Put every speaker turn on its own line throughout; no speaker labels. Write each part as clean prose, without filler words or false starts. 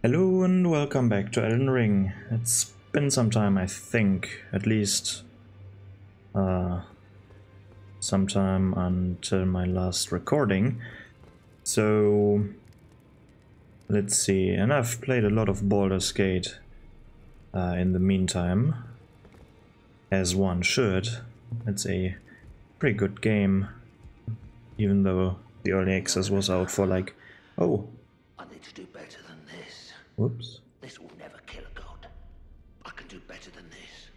Hello and welcome back to Elden Ring. It's been some time, I think, at least sometime until my last recording. So let's see, and I've played a lot of Baldur's Gate in the meantime, as one should. It's a pretty good game, even though the early access was out for like, oh,
I need to do better than this.
whoops.
This will never kill a god. I can do better than this.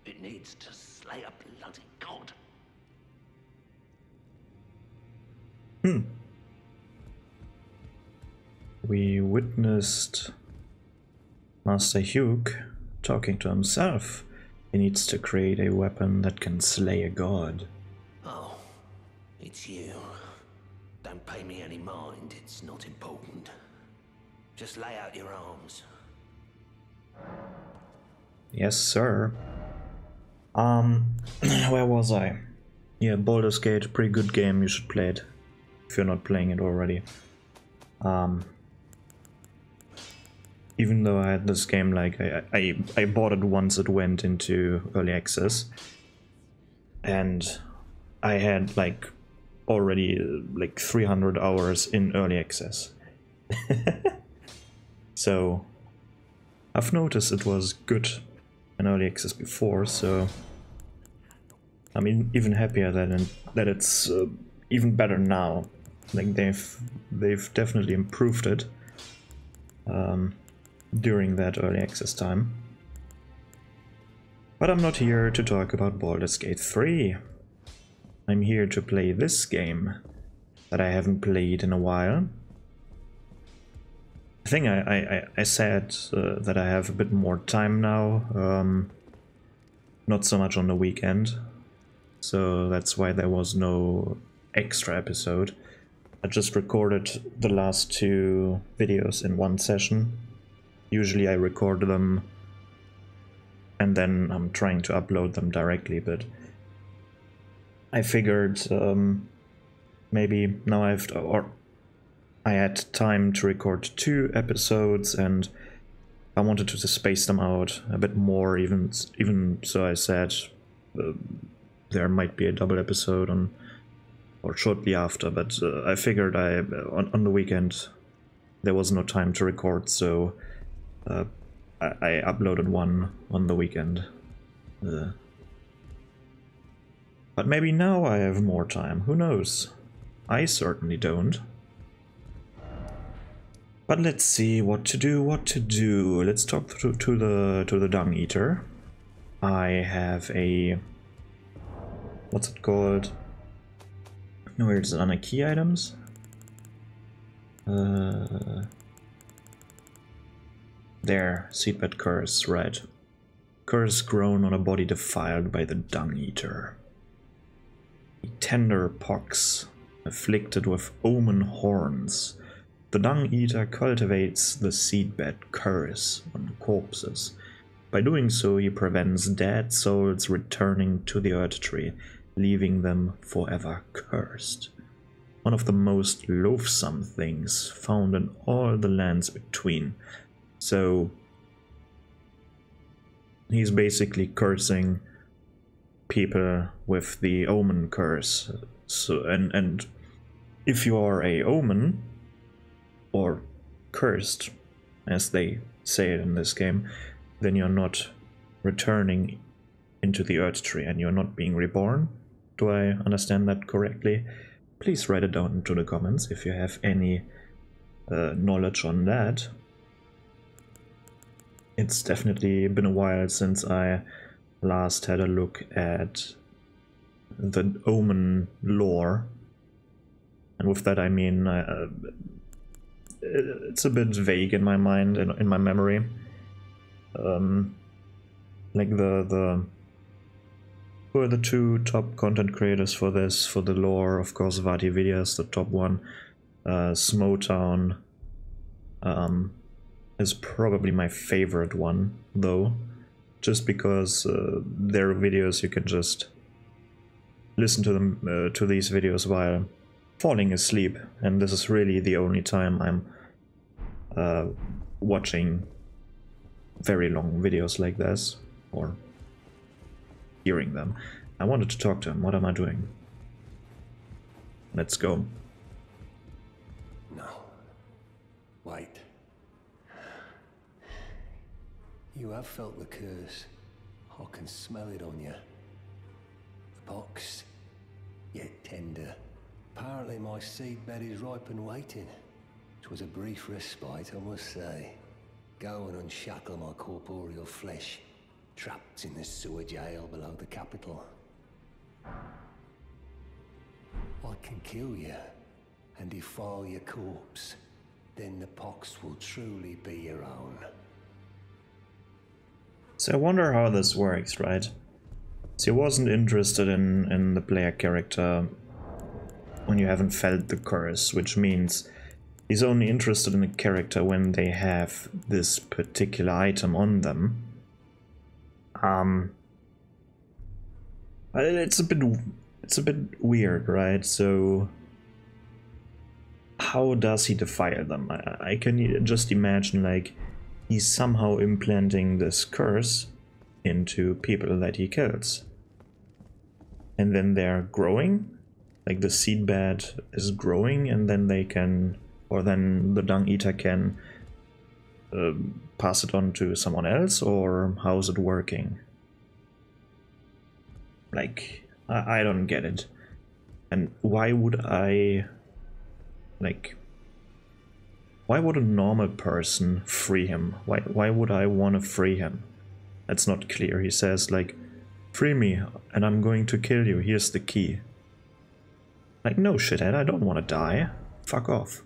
It needs to slay a bloody god.
We witnessed Master Hugh talking to himself. He needs to create a weapon that can slay a god.
Oh, it's you. Don't pay me any mind, it's not important. Just lay out your arms.
Yes, sir. Where was I? Yeah, Baldur's Gate, pretty good game, you should play it. If you're not playing it already. Even though I had this game, like, I bought it once it went into early access. And I had, like, already, like, 300 hours in early access. So, I've noticed it was good in early access before, so I'm even happier that it's even better now. Like, they've definitely improved it during that early access time. But I'm not here to talk about Baldur's Gate 3. I'm here to play this game that I haven't played in a while. I think I said that I have a bit more time now, not so much on the weekend, so that's why there was no extra episode. I just recorded the last two videos in one session. Usually I record them and then I'm trying to upload them directly, but I figured maybe now I had time to record two episodes and I wanted to space them out a bit more, even so I said there might be a double episode on or shortly after, but I figured on the weekend there was no time to record, so I uploaded one on the weekend. But maybe now I have more time, who knows? I certainly don't. But let's see what to do. Let's talk to the Dung Eater. I have a... what's it called? Where's it on the key items? There, Seedbed Curse, right. Curse grown on a body defiled by the Dung Eater. A tender pox, afflicted with omen horns. The Dung Eater cultivates the seedbed curse on corpses. By doing so, he prevents dead souls returning to the Earth Tree, leaving them forever cursed. One of the most loathsome things found in all the lands between. So, he's basically cursing people with the omen curse. So, and if you are a omen, or cursed, as they say it in this game, then you're not returning into the Earth Tree and you're not being reborn. Do I understand that correctly? Please write it down into the comments if you have any knowledge on that. It's definitely been a while since I last had a look at the Omen lore, and with that I mean it's a bit vague in my mind, in my memory. Like who are the two top content creators for this, for the lore? Of course, Vati Vidya is the top one. Smotown is probably my favorite one, though, just because their videos, you can just listen to them, to these videos while falling asleep, and this is really the only time I'm watching very long videos like this, or hearing them. I wanted to talk to him. What am I doing? Let's go.
No. Wait. You have felt the curse. I can smell it on you. The box, yet tender. Apparently my seedbed is ripe and waiting. 'Twas a brief respite, I must say. Go and unshackle my corporeal flesh, trapped in the sewer jail below the capital. I can kill you and defile your corpse. Then the pox will truly be your own.
So I wonder how this works, right? So he wasn't interested in the player character when you haven't felt the curse, which means he's only interested in a character when they have this particular item on them. It's a bit weird, right? So how does he defile them? I can just imagine, like, he's somehow implanting this curse into people that he kills. And then they're growing, like the seedbed is growing, and then they can, or then the dung eater can pass it on to someone else, or how's it working? Like, I don't get it. And why would I, like, why would a normal person free him? Why would I want to free him? That's not clear. He says, like, free me and I'm going to kill you. Here's the key. Like, no, shithead, I don't want to die. Fuck off.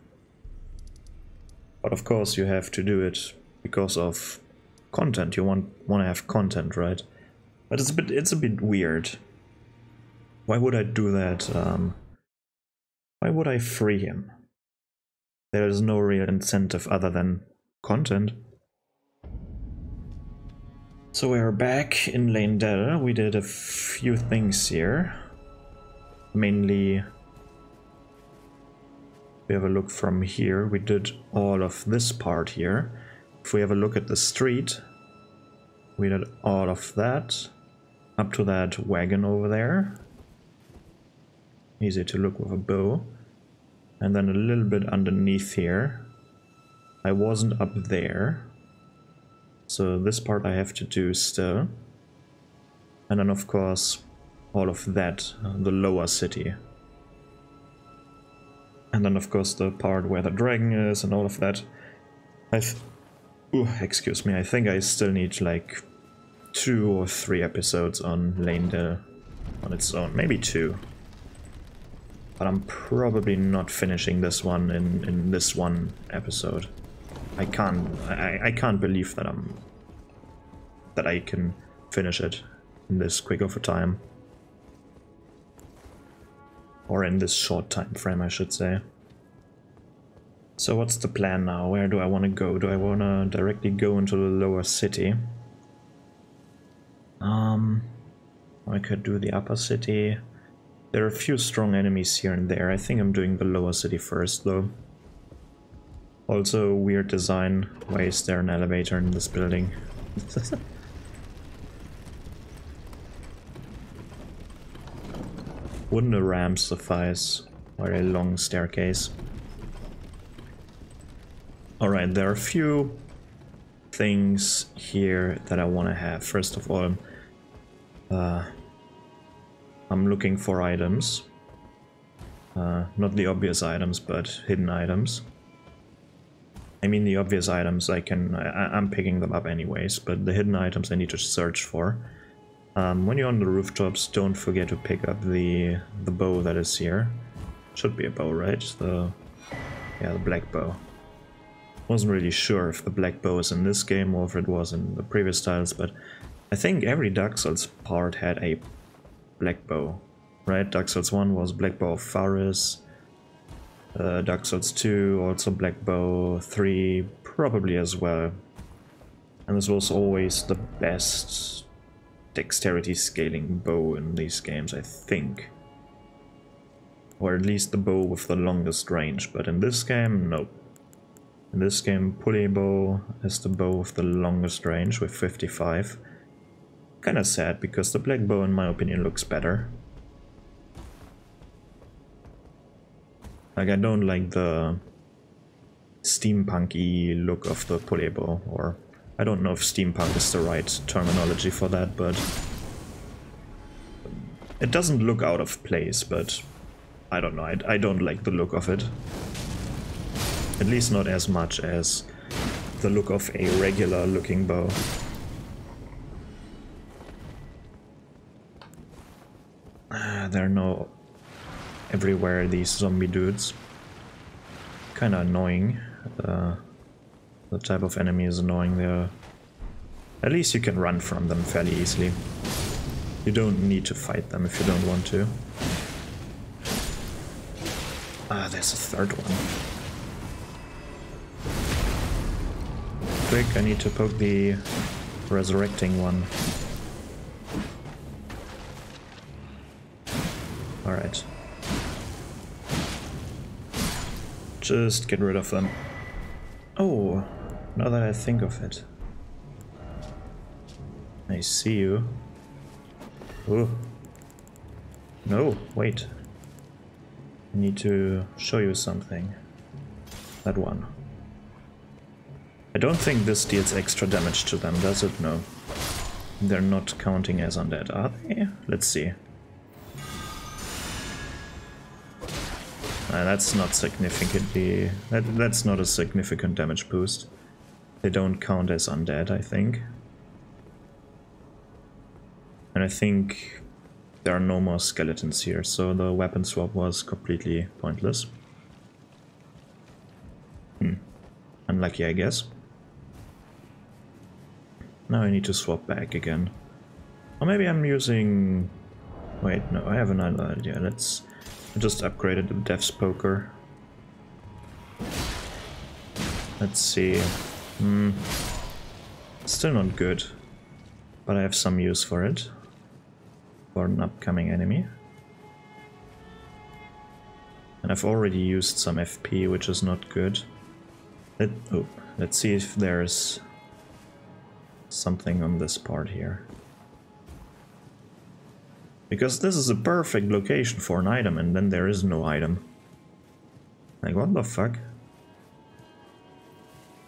But of course you have to do it because of content. You want to have content, right? But it's a bit weird. Why would I do that? Why would I free him? There is no real incentive other than content. So we're back in Elden. We did a few things here. Mainly, we have a look from here. We did all of this part here. If we have a look at the street, we did all of that. Up to that wagon over there. Easy to look with a bow. And then a little bit underneath here. I wasn't up there. So this part I have to do still. And then of course all of that, the lower city. And then of course the part where the dragon is and all of that. Excuse me, I think I still need like 2 or 3 episodes on Elden on its own, maybe 2. But I'm probably not finishing this one in this one episode. I can't believe that I can finish it in this quick of a time. Or in this short time frame, I should say. So what's the plan now? Where do I want to go? Do I want to directly go into the lower city? I could do the upper city. There are a few strong enemies here and there. I think I'm doing the lower city first, though. Also, weird design. Why is there an elevator in this building? Wouldn't a ramp suffice? Or a long staircase? Alright, there are a few things here that I want to have. First of all, I'm looking for items. Not the obvious items, but hidden items. I mean the obvious items I'm picking them up anyways, but the hidden items I need to search for. When you're on the rooftops, don't forget to pick up the bow that is here. Should be a bow, right? The black bow. Wasn't really sure if the black bow is in this game or if it was in the previous titles, but I think every Dark Souls part had a black bow, right? Dark Souls 1 was black bow of Faris, Dark Souls 2 also black bow, 3 probably as well. And this was always the best dexterity scaling bow in these games, I think. Or at least the bow with the longest range, but in this game, nope. In this game, pulley bow is the bow with the longest range with 55. Kinda sad, because the black bow in my opinion looks better. Like, I don't like the steampunky look of the pulley bow, or I don't know if steampunk is the right terminology for that, but it doesn't look out of place, but I don't know, I don't like the look of it. At least not as much as the look of a regular looking bow. There are no everywhere these zombie dudes. Kinda annoying. The type of enemy is annoying there. At least you can run from them fairly easily. You don't need to fight them if you don't want to. Ah, there's a third one. Quick, I need to poke the resurrecting one. Alright. Just get rid of them. Oh, now that I think of it. I see you. Oh. No, wait. I need to show you something. That one. I don't think this deals extra damage to them, does it? No. They're not counting as undead, are they? Let's see. That's not significantly... That's not a significant damage boost. They don't count as undead, I think. And I think there are no more skeletons here, so the weapon swap was completely pointless. Unlucky, I guess. Now I need to swap back again. Or maybe I'm using... Wait, no, I have another idea. Let's... I just upgraded the Death's Poker. Let's see. Still not good. But I have some use for it. For an upcoming enemy. And I've already used some FP, which is not good. Let's see if there's something on this part here. Because this is a perfect location for an item, and then there is no item. Like, what the fuck?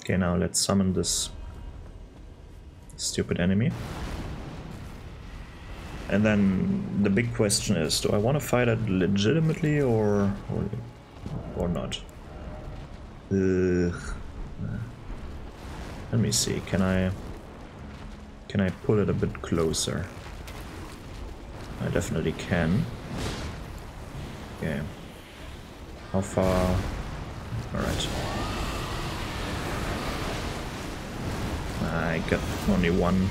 Okay, now let's summon this stupid enemy. And then the big question is, do I want to fight it legitimately or not? Ugh. Let me see, can I pull it a bit closer? I definitely can. Okay. How far? Alright. I got only one.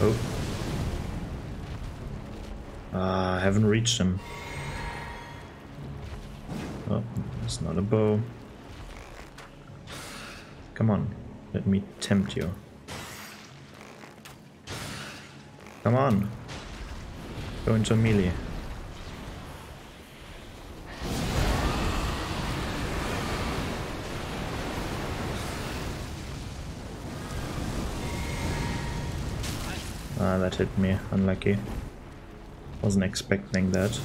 Oh. I haven't reached him. Oh, it's not a bow. Come on. Let me tempt you. Come on. Go into melee. Ah, that hit me. Unlucky. Wasn't expecting that.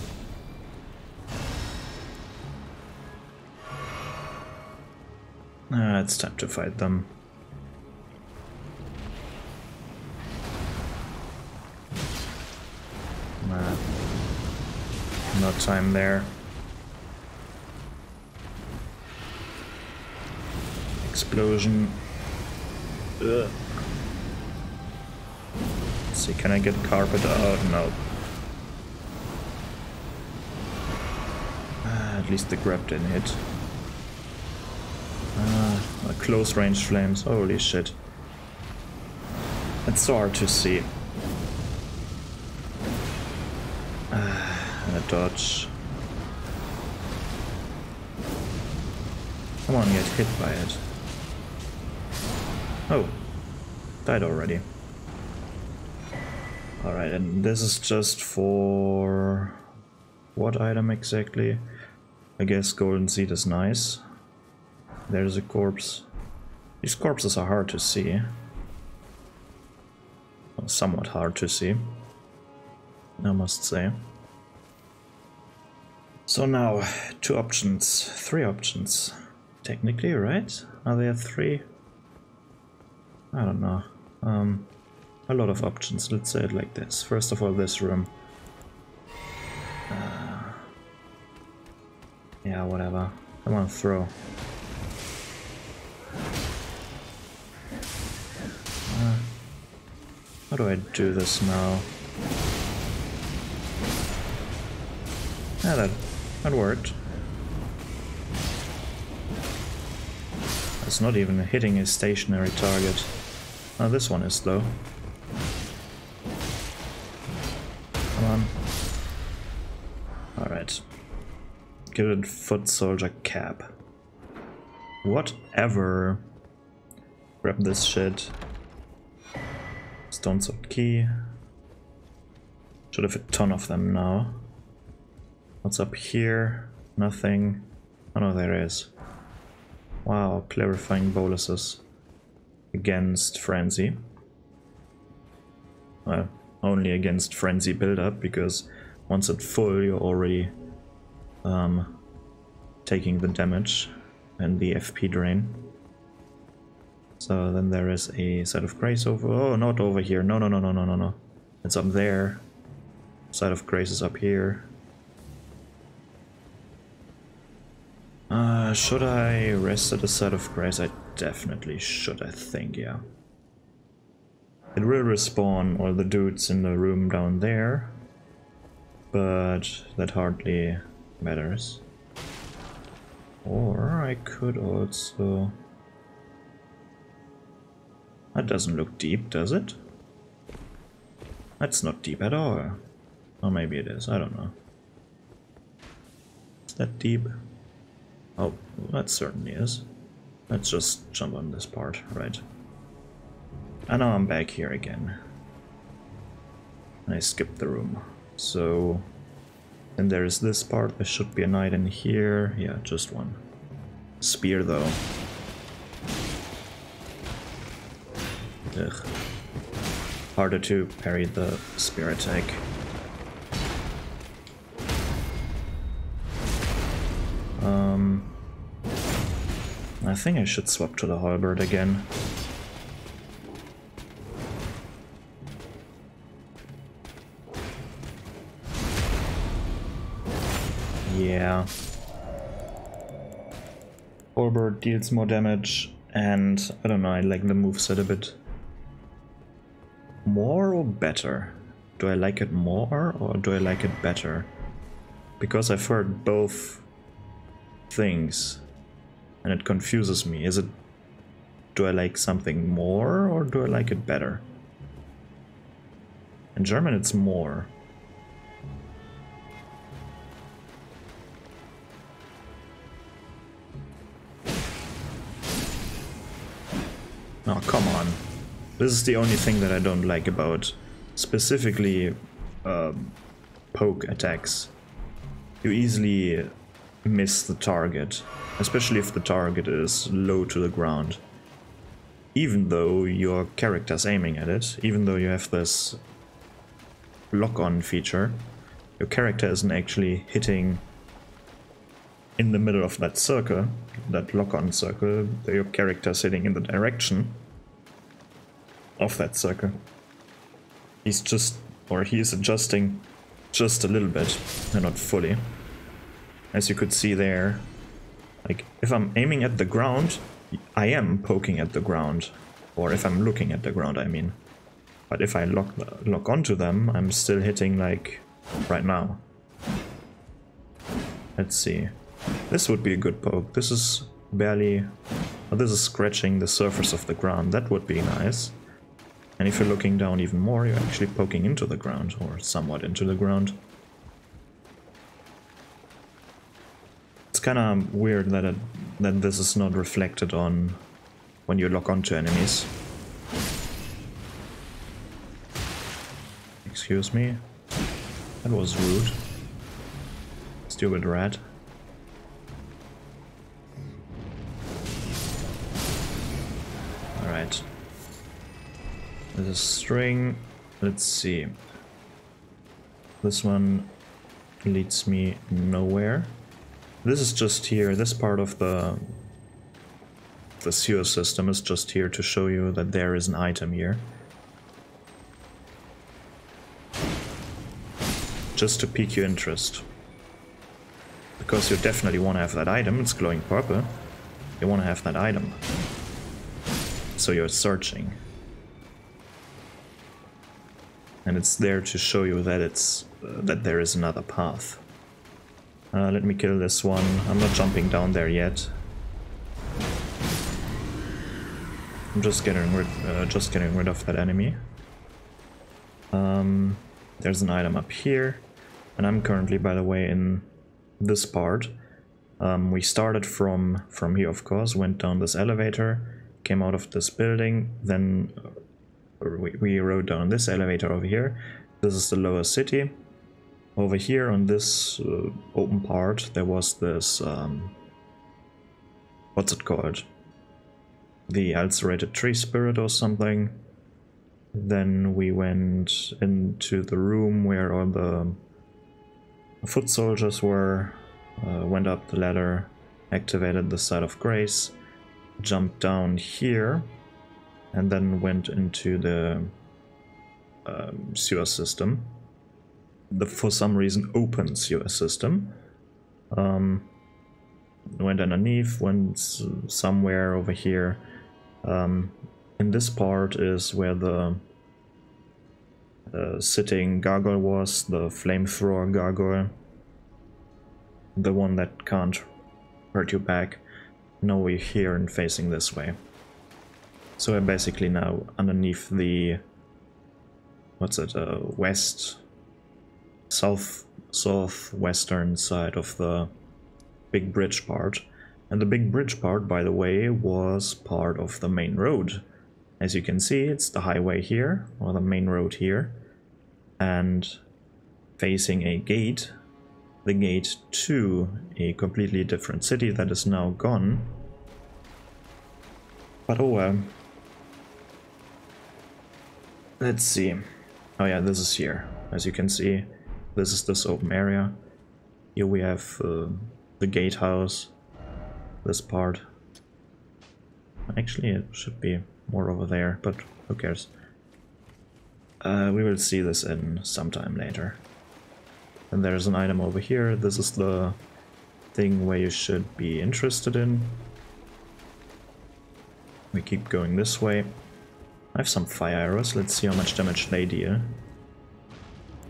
Ah, it's time to fight them. No time there. Explosion. Ugh. Let's see, can I get carpet out? No. At least the grab didn't hit. Close range flames, holy shit. It's so hard to see. And a dodge. Come on, get hit by it. Oh, died already. Alright, and this is just for what item exactly. I guess golden seed is nice. There's a corpse. These corpses are hard to see. Well, somewhat hard to see, I must say. So now, 2 options, 3 options. Technically, right? Are there 3? I don't know. A lot of options, let's say it like this. First of all, this room. Yeah, whatever. Come on, throw. How do I do this now? Yeah, that worked. It's not even hitting a stationary target. Oh, this one is though. Come on. Alright. Gilded foot soldier cap. Whatever. Grab this shit. Stone sword key. Should have a ton of them now. What's up here? Nothing. Oh no, there is. Wow, clarifying boluses against frenzy. Well, only against frenzy build-up, because once it's full you're already taking the damage and the FP drain. So then there is a set of grace over... Oh, not over here. No, no, no, no, no, no, no. It's up there. Side of grace is up here. Should I rest at the side of grace? I definitely should, I think, yeah. It will respawn all the dudes in the room down there, but that hardly matters. Or I could also... That doesn't look deep, does it? That's not deep at all. Or maybe it is, I don't know. Is that deep? Oh, that certainly is. Let's just jump on this part, right. And now I'm back here again. I skipped the room. So... And there is this part, there should be a knight in here. Yeah, just one. Spear though. Ugh. Harder to parry the spear attack. I think I should swap to the halberd again. Yeah. Halberd deals more damage, and I don't know, I like the moveset a bit more or better? Do I like it more or do I like it better? Because I've heard both things and it confuses me. Is it, do I like something more or do I like it better? In German it's more. Oh, come on. This is the only thing that I don't like about specifically poke attacks. You easily miss the target, especially if the target is low to the ground. Even though your character's aiming at it, even though you have this lock-on feature, your character isn't actually hitting in the middle of that circle, that lock-on circle. Your character's hitting in the direction of that circle. He's just, or he is adjusting just a little bit, and not fully. As you could see there, like, if I'm aiming at the ground, I am poking at the ground. Or if I'm looking at the ground, I mean. But if I lock onto them, I'm still hitting, like, right now. Let's see. This would be a good poke. This is barely... Oh, this is scratching the surface of the ground. That would be nice. And if you're looking down even more, you're actually poking into the ground, or somewhat into the ground. It's kind of weird that that this is not reflected on when you lock onto enemies. Excuse me. That was rude. Stupid rat. Alright. There's a string. Let's see. This one leads me nowhere. This is just here. This part of the sewer system is just here to show you that there is an item here. Just to pique your interest. Because you definitely want to have that item. It's glowing purple. You want to have that item. So you're searching. And it's there to show you that it's that there is another path. Let me kill this one. I'm not jumping down there yet. I'm just getting rid of that enemy. There's an item up here, and I'm currently, by the way, in this part. We started from here, of course, went down this elevator, came out of this building, then we rode down this elevator over here. This is the lower city. Over here on this open part, there was this, what's it called? The ulcerated tree spirit or something. Then we went into the room where all the foot soldiers were, went up the ladder, activated the site of grace, jumped down here, and then went into the sewer system. The, for some reason, open sewer system. Went underneath, went somewhere over here. In this part is where the sitting gargoyle was, the flamethrower gargoyle. The one that can't hurt you back. Now we're here and facing this way. So we're basically now underneath the... what's it? Southwestern side of the big bridge part. And the big bridge part, by the way, was part of the main road. As you can see, it's the highway here, or the main road here, and facing a gate, the gate to a completely different city that is now gone. But oh well. Let's see. Oh yeah, this is here. As you can see, this is this open area. Here we have the gatehouse. This part. Actually, it should be more over there, but who cares? We will see this in sometime later. And there's an item over here. This is the thing where you should be interested in. We keep going this way. I have some fire arrows. Let's see how much damage they deal.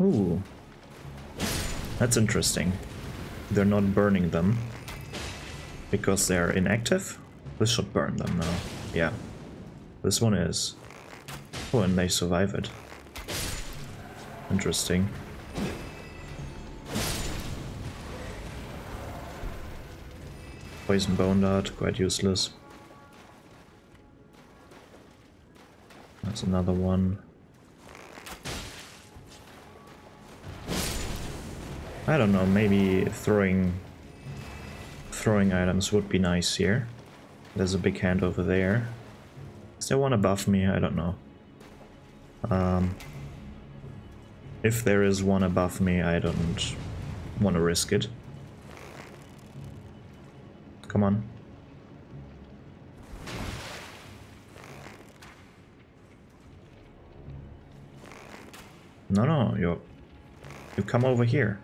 Ooh. That's interesting. They're not burning them because they're inactive. This should burn them now. Yeah. This one is. Oh, and they survive it. Interesting. Poison bone dart, quite useless. That's another one. I don't know, maybe throwing items would be nice here. There's a big hand over there. Is there one above me? I don't know. If there is one above me, I don't want to risk it. Come on. No, you come over here.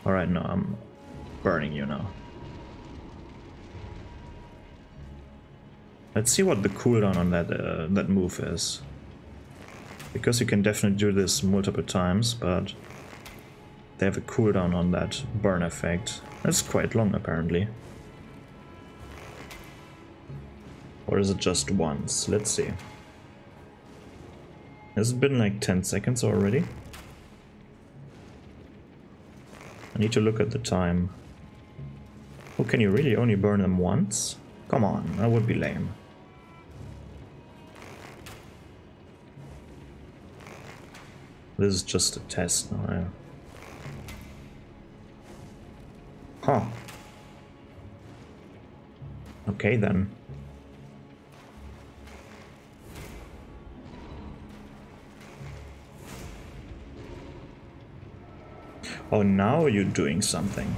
Alright, no, I'm burning you now. Let's see what the cooldown on that move is. Because you can definitely do this multiple times, but they have a cooldown on that burn effect. That's quite long, apparently. Or is it just once? Let's see. Has it been like 10 seconds already? I need to look at the time. Oh, can you really only burn them once? Come on, that would be lame. This is just a test now. Okay then. Oh, now you're doing something.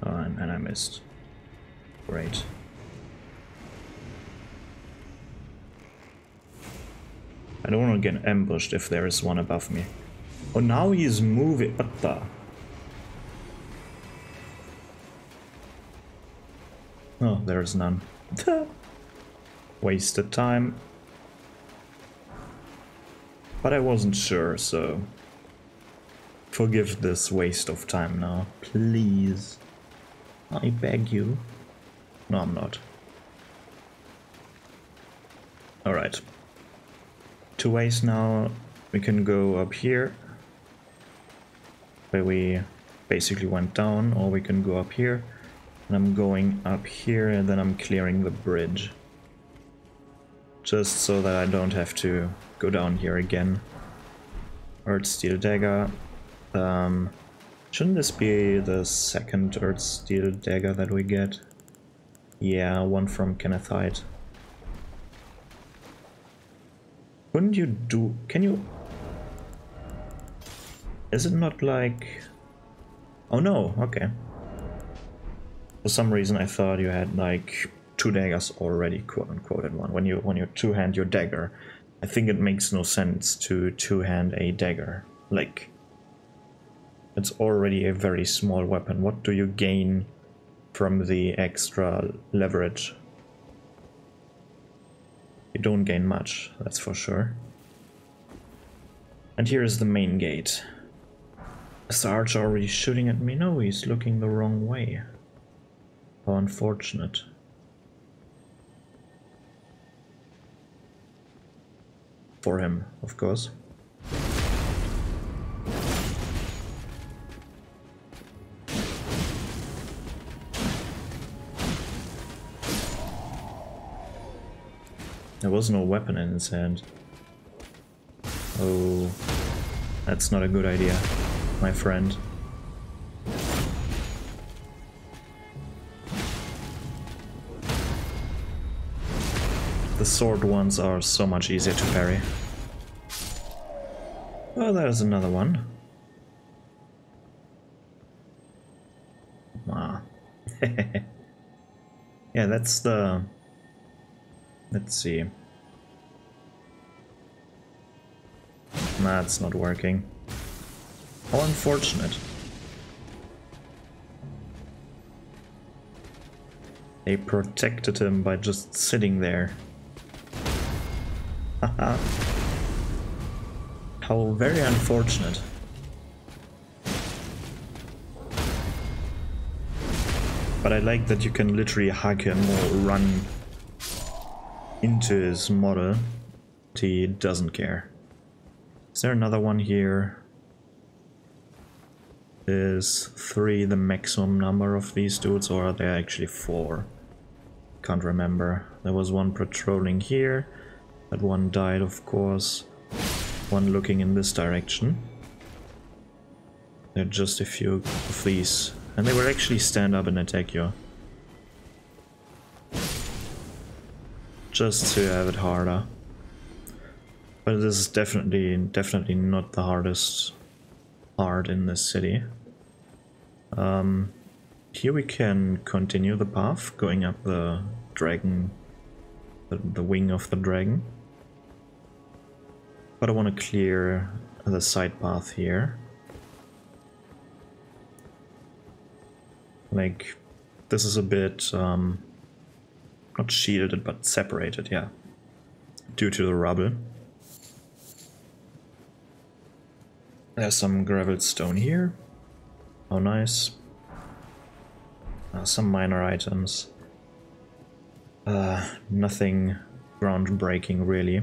Oh, and I missed. Great. I don't want to get ambushed if there is one above me. Oh, now he's moving. What the? Oh, there is none. Wasted time. But I wasn't sure, so... Forgive this waste of time now. Please. I beg you. No, I'm not. Alright. 2 ways now. We can go up here, where we basically went down, or we can go up here. And I'm going up here, and then I'm clearing the bridge. Just so that I don't have to go down here again. Earth Steel Dagger. Shouldn't this be the second Earth Steel Dagger that we get? Yeah, one from Kennethite. Couldn't you do... Can you... Is it not like... Oh no, okay. For some reason I thought you had like 2 daggers already, quote unquote, in one. When you two-hand your dagger, I think it makes no sense to two-hand a dagger. Like, it's already a very small weapon. What do you gain from the extra leverage? You don't gain much, that's for sure. And here is the main gate. Is the archer already shooting at me? No, he's looking the wrong way. How unfortunate. For him, of course. There was no weapon in his hand. Oh, that's not a good idea, my friend. The sword ones are so much easier to parry. Oh, there's another one. Ah. Yeah, that's the... Let's see. Nah, it's not working. How unfortunate. They protected him by just sitting there. Haha. How very unfortunate. But I like that you can literally hug him or run into his model. He doesn't care. Is there another one here? Is 3 the maximum number of these dudes, or are there actually 4? Can't remember. There was one patrolling here. That one died, of course. One looking in this direction. There are just a few of these. And they will actually stand up and attack you. Just to have it harder. But this is definitely not the hardest part in this city. Here we can continue the path, going up the dragon, the wing of the dragon. But I want to clear the side path here. Like, this is a bit, not shielded, but separated, yeah. Due to the rubble. There's some gravel stone here. Oh, nice. Some minor items. Nothing groundbreaking, really.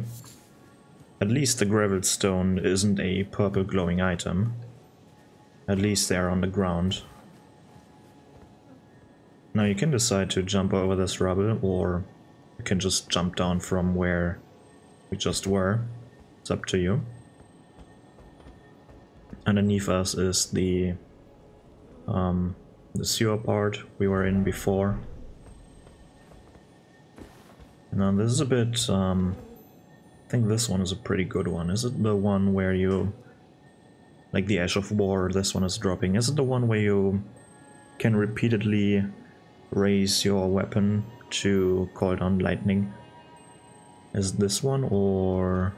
At least the gravel stone isn't a purple glowing item. At least they're on the ground. Now you can decide to jump over this rubble, or you can just jump down from where we just were. It's up to you. Underneath us is the sewer part we were in before. Now this is a bit, I think this one is a pretty good one. Is it the one where you, like the Ash of War, this one is dropping, is it the one where you can repeatedly raise your weapon to call down lightning? Is it this one, or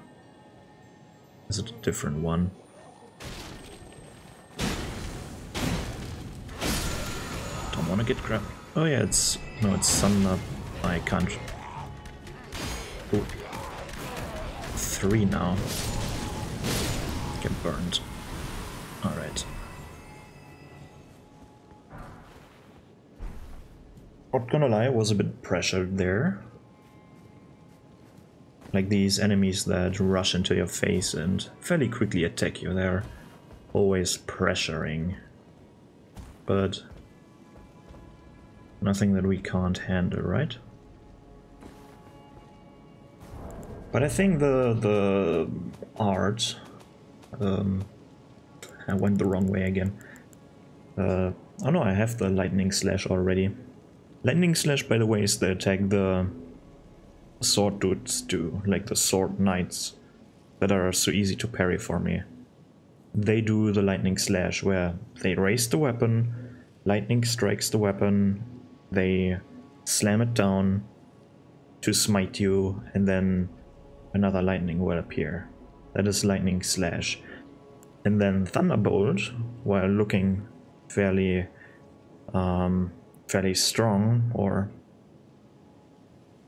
is it a different one? Don't want to get grabbed. Oh yeah, it's, no, it's Thunder. I can't. Ooh. 3 now. Get burned. Alright. Not gonna lie, I was a bit pressured there. Like these enemies that rush into your face and fairly quickly attack you, they're always pressuring. But nothing that we can't handle, right? But I think the art, I went the wrong way again. Oh no, I have the Lightning Slash already. Lightning Slash, by the way, is the attack the sword dudes do, like the sword knights that are so easy to parry for me. They do the Lightning Slash, where they raise the weapon, lightning strikes the weapon, they slam it down to smite you, and then another lightning will appear. That is Lightning Slash. And then Thunderbolt, while looking fairly fairly strong, or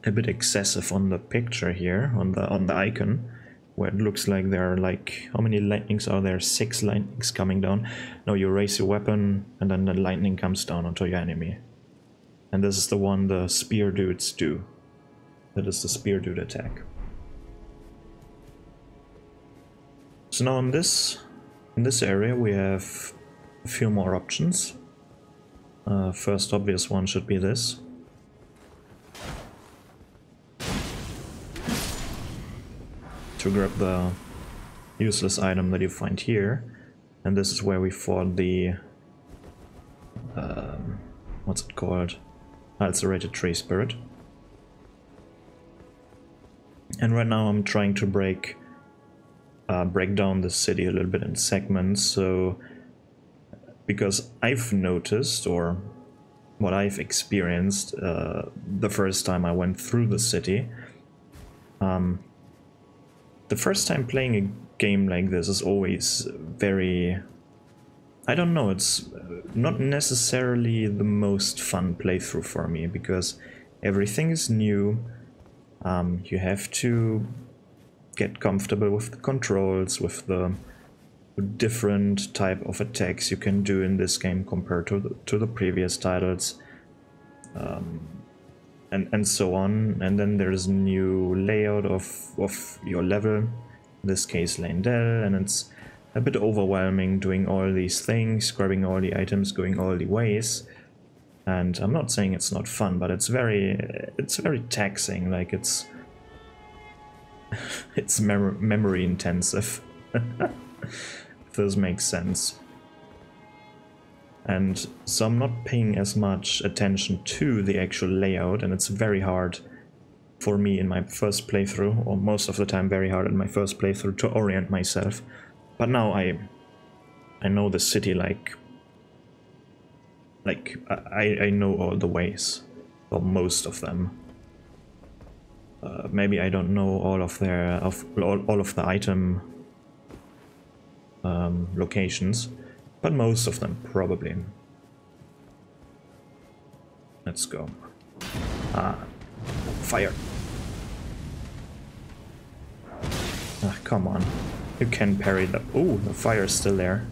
a bit excessive on the picture here, on the icon, where it looks like there are like, how many lightnings are there? 6 lightnings coming down. No, you raise your weapon and then the lightning comes down onto your enemy. And this is the one the spear dudes do. That is the spear dude attack. So now in this area we have a few more options. First obvious one should be this. To grab the useless item that you find here. And this is where we fought the... what's it called? Ulcerated Tree Spirit. And right now I'm trying to break down the city a little bit in segments, so because I've noticed, or what I've experienced the first time I went through the city, the first time playing a game like this is always very, I don't know, it's not necessarily the most fun playthrough for me, because everything is new. You have to get comfortable with the controls, with the different type of attacks you can do in this game compared to the previous titles, and so on. And then there's a new layout of your level, in this case Leyndell, and it's a bit overwhelming doing all these things, grabbing all the items, going all the ways. And I'm not saying it's not fun, but it's very taxing. Like it's memory intensive. If this makes sense. And so I'm not paying as much attention to the actual layout, and it's very hard for me in my first playthrough, or most of the time very hard in my first playthrough, to orient myself. But now I know the city like I know all the ways, or most of them. Maybe I don't know all of all of the item locations, but most of them probably. Let's go. Fire! Ah, come on! You can parry the. Oh, the fire's still there.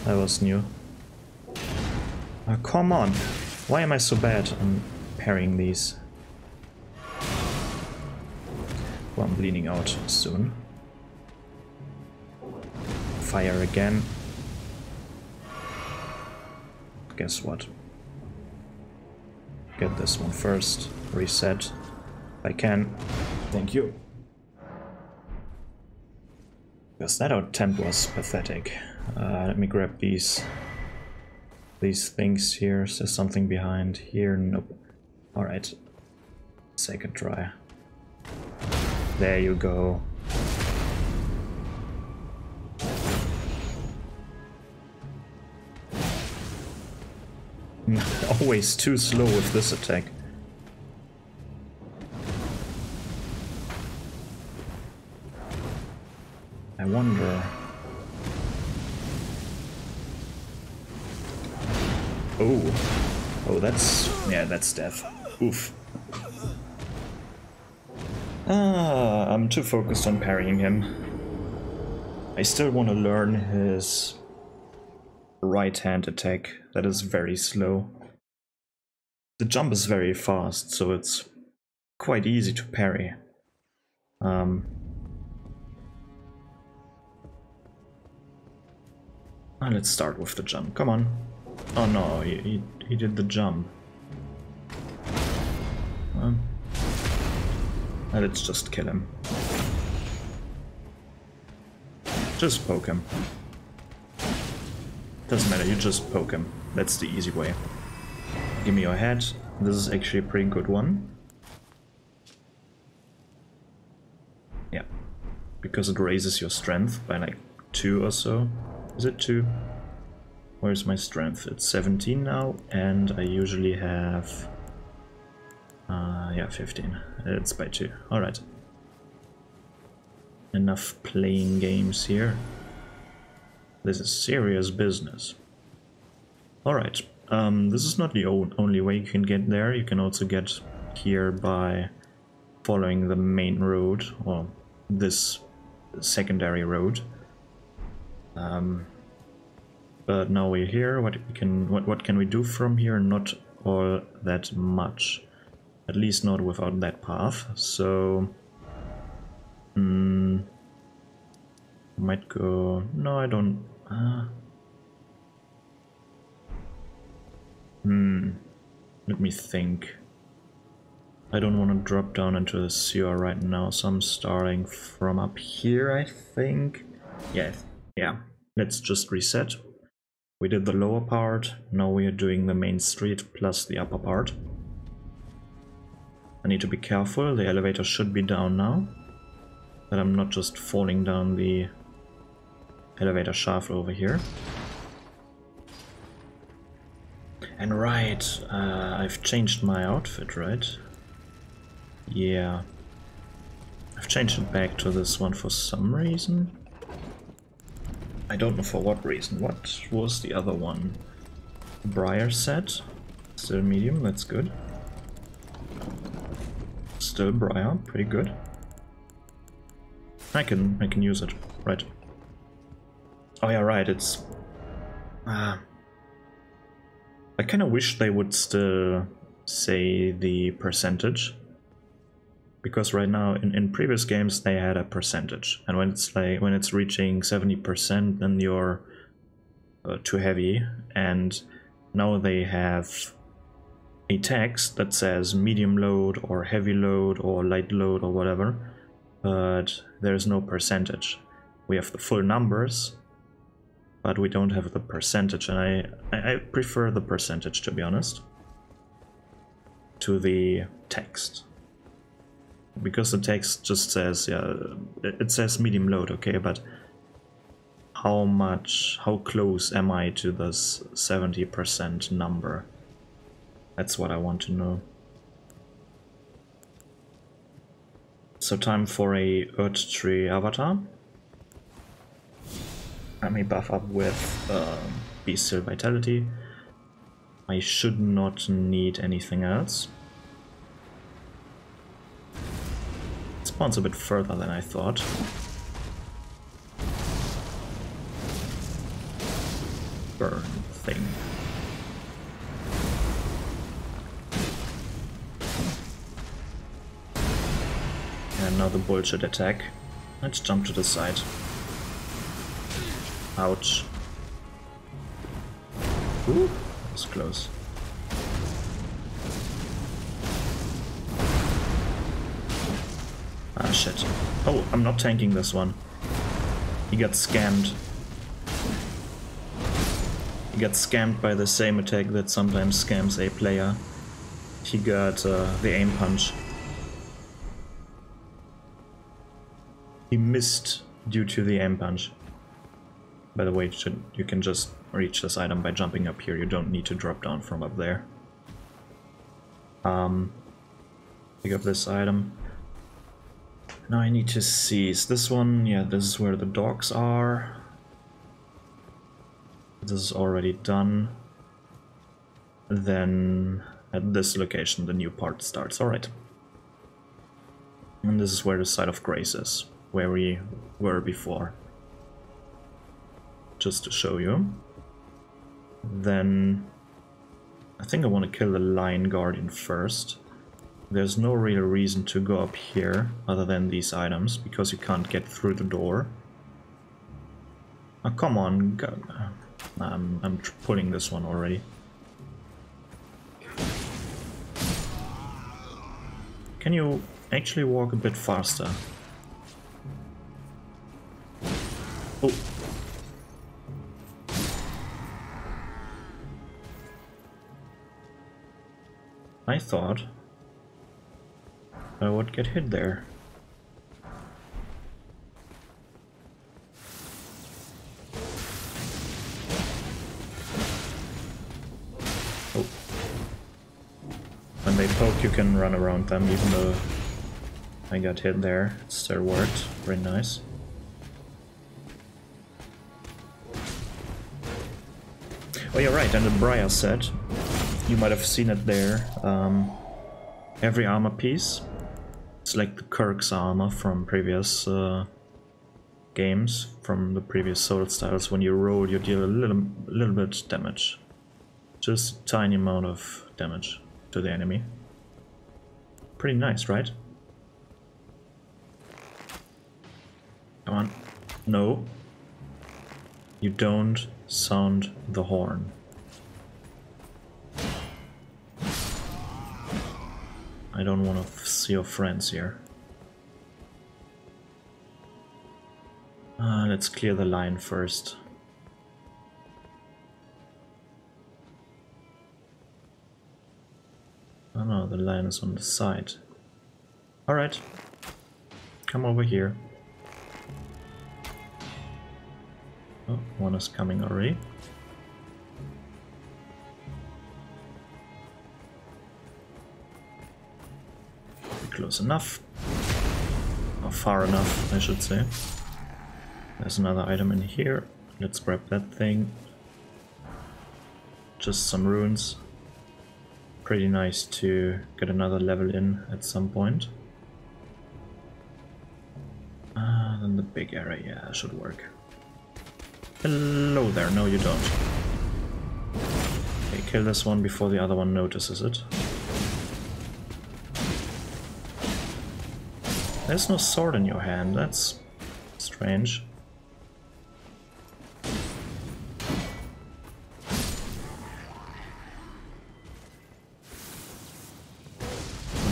That was new. Come on! Why am I so bad on parrying these? Well, I'm bleeding out soon. Fire again. Guess what? Get this one first. Reset. If I can. Thank you. Because that attempt was pathetic. Let me grab these things here. Is there something behind here? Nope. Alright. Second try. There you go. Always too slow with this attack. I wonder... Oh, that's... yeah, that's death. Oof. I'm too focused on parrying him. I still want to learn his right-hand attack. That is very slow. The jump is very fast, so it's quite easy to parry. Let's start with the jump. Come on. Oh no, he did the jump. Let's just kill him. Just poke him. Doesn't matter, you just poke him. That's the easy way. Give me your head. This is actually a pretty good one. Yeah. Because it raises your strength by like 2 or so. Is it 2? Where's my strength? It's 17 now, and I usually have... yeah, 15. It's by 2. Alright. Enough playing games here. This is serious business. Alright. This is not the only way you can get there. You can also get here by following the main road, or this secondary road. But now we're here. What can we do from here? Not all that much. At least not without that path. So might go. No, I don't. Let me think. I don't want to drop down into the sewer right now, so I'm starting from up here, I think. Yeah. Let's just reset. We did the lower part, now we are doing the main street plus the upper part. I need to be careful, the elevator should be down now. That I'm not just falling down the elevator shaft over here. And right, I've changed my outfit, right? Yeah. I've changed it back to this one for some reason. I don't know for what reason. What was the other one? Briar set. Still medium, that's good. Still Briar, pretty good. I can use it, right. Oh yeah, right, it's... I kinda wish they would still say the percentage. Because right now, in previous games, they had a percentage. And when it's reaching 70%, then you're too heavy. And now they have a text that says medium load, or heavy load, or light load, or whatever. But there's no percentage. We have the full numbers, but we don't have the percentage, and I prefer the percentage, to be honest, to the text. Because the text just says, yeah, it says medium load, okay, but how close am I to this 70% number? That's what I want to know. So time for a Earth Tree avatar. Let me buff up with Bestial Vitality. I should not need anything else. It spawns a bit further than I thought. Burn thing. And another bullshit attack. Let's jump to the side. Ouch. Ooh, that was close. Ah, shit. Oh, I'm not tanking this one. He got scammed. He got scammed by the same attack that sometimes scams a player. he got the aim punch. He missed due to the aim punch. By the way, you can just reach this item by jumping up here. You don't need to drop down from up there. Pick up this item. Now I need to seize this one. Yeah, this is where the dogs are. This is already done. Then at this location the new part starts. Alright. And this is where the site of grace is, where we were before. Just to show you. Then I think I want to kill the Lion Guardian first. There's no real reason to go up here other than these items, because you can't get through the door. Oh, come on, go. I'm pulling this one already. Can you actually walk a bit faster? Oh. I thought I would get hit there. Oh. When they poke, you can run around them, even though I got hit there. It still worked. Very nice. Oh, you're right, and the Briar set. You might have seen it there. Every armor piece, it's like the Kirk's armor from previous games, from the previous Soul styles. When you roll, you deal a little bit damage. Just a tiny amount of damage to the enemy. Pretty nice, right? Come on. No. You don't sound the horn. I don't want to see your friends here. Let's clear the line first. Oh no, the line is on the side. Alright. Come over here. Oh, one is coming already. Close enough. Or far enough, I should say. There's another item in here. Let's grab that thing. Just some runes. Pretty nice to get another level in at some point. Then the big area, yeah, should work. Hello there, no you don't. Okay, kill this one before the other one notices it. There's no sword in your hand, that's strange.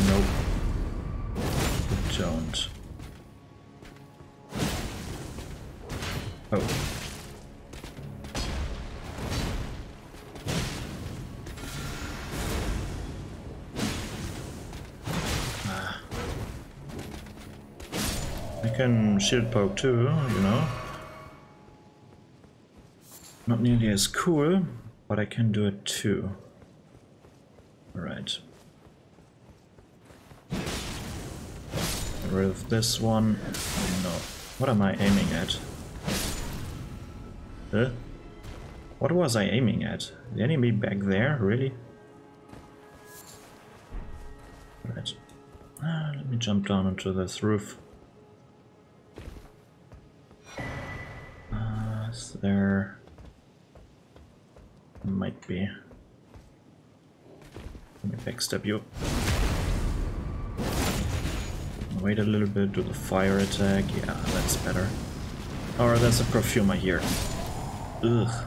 Nope. You don't. Oh. I can shield poke too, you know. Not nearly as cool, but I can do it too. Alright. Get rid of this one. No. What am I aiming at? Huh? What was I aiming at? The enemy back there? Really? Alright. Let me jump down onto this roof. Is there... Might be. Let me backstab you. Wait a little bit, do the fire attack. Yeah, that's better. Or there's a perfumer here. Ugh.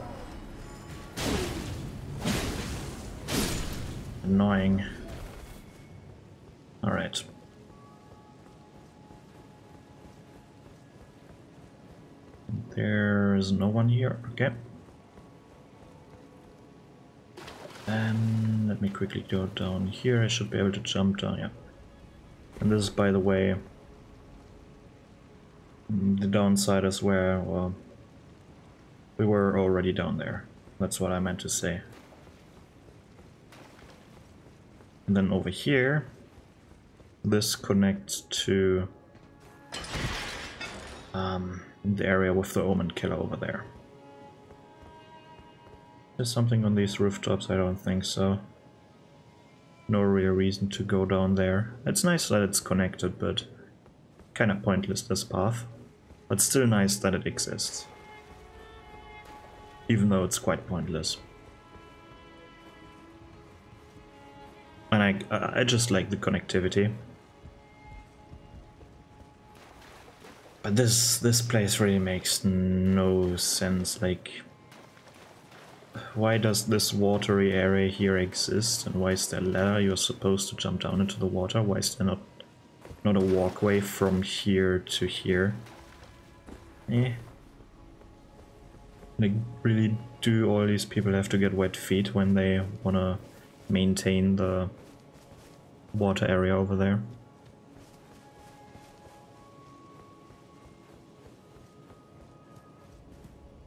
Annoying. Alright. There's no one here. Okay. Then let me quickly go down here. I should be able to jump down, yeah. And this is, by the way, the downside is where, well, we were already down there. That's what I meant to say. And then over here, this connects to the area with the Omen Killer over there. There's something on these rooftops? I don't think so. No real reason to go down there. It's nice that it's connected, but kind of pointless, this path. But still nice that it exists. Even though it's quite pointless. And I just like the connectivity. But this place really makes no sense. Like, why does this watery area here exist? And why is there a ladder? You're supposed to jump down into the water. Why is there not a walkway from here to here? Like, really, do all these people have to get wet feet when they wanna maintain the water area over there?